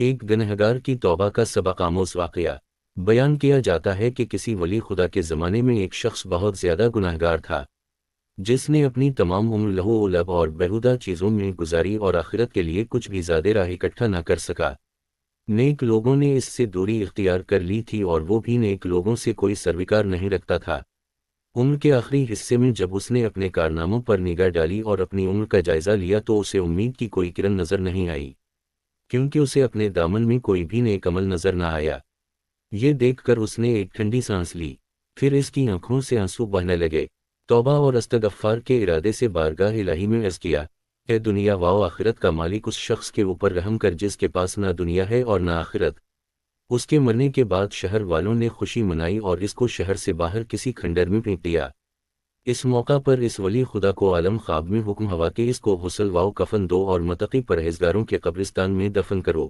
ایک گنہگار کی توبہ کا سبق آموز واقعہ بیان کیا جاتا ہے کہ کسی ولی خدا کے زمانے میں ایک شخص بہت زیادہ گنہگار تھا، جس نے اپنی تمام عمر لہو و لعب اور بیہودہ چیزوں میں گزاری اور آخرت کے لیے کچھ بھی زیادہ راہ اکٹھا نہ کر سکا۔ نیک لوگوں نے اس سے دوری اختیار کر لی تھی اور وہ بھی نیک لوگوں سے کوئی سروکار نہیں رکھتا تھا۔ عمر کے آخری حصے میں جب اس نے اپنے کارناموں پر نگاہ ڈالی اور اپنی عمر کا جائزہ لیا تو اسے امید کی کوئی کرن نظر نہیں آئی، کیونکہ اسے اپنے دامن میں کوئی بھی نیک عمل نظر نہ آیا۔ یہ دیکھ کر اس نے ایک ٹھنڈی سانس لی، پھر اس کی آنکھوں سے آنسو بہنے لگے۔ توبہ اور استغفار کے ارادے سے بارگاہ الہی میں عرض کیا، اے دنیا و آخرت کا مالک، اس شخص کے اوپر رحم کر جس کے پاس نہ دنیا ہے اور نہ آخرت۔ اس کے مرنے کے بعد شہر والوں نے خوشی منائی اور اس کو شہر سے باہر کسی کھنڈر میں پھینک دیا۔ اس موقع پر اس ولی خدا کو عالم خواب میں حکم ہوا کہ اس کو غسل و کفن دو اور متقی پرہیزگاروں کے قبرستان میں دفن کرو۔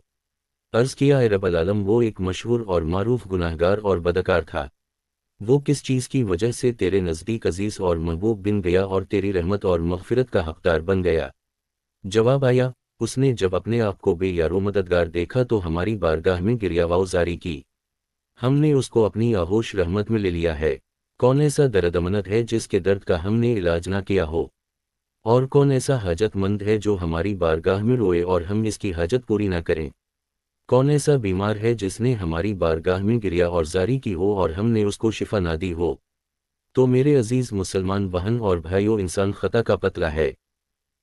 عرض کیا، اے رب العالم، وہ ایک مشہور اور معروف گناہگار اور بدکار تھا۔ وہ کس چیز کی وجہ سے تیرے نزدیک عزیز اور محبوب بن گیا اور تیری رحمت اور مغفرت کا حقدار بن گیا؟ جواب آیا، اس نے جب اپنے آپ کو بے یار و مددگار دیکھا تو ہماری بارگاہ میں گریہ زاری کی۔ ہم نے اس کو اپنی آغوش رحمت میں لے لیا ہے۔ کون ایسا دردمند ہے جس کے درد کا ہم نے علاج نہ کیا ہو؟ اور کون ایسا حاجت مند ہے جو ہماری بارگاہ میں روئے اور ہم اس کی حاجت پوری نہ کریں؟ کون ایسا بیمار ہے جس نے ہماری بارگاہ میں گریہ اور زاری کی ہو اور ہم نے اس کو شفا نہ دی ہو؟ تو میرے عزیز مسلمان بہن اور بھائیو، انسان خطا کا پتلہ ہے،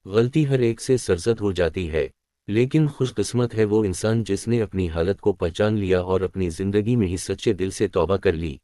غلطی ہر ایک سے سرزد ہو جاتی ہے، لیکن خوش قسمت ہے وہ انسان جس نے اپنی حالت کو پہچان لیا اور اپنی زندگی میں ہی سچے دل سے توبہ کر لی۔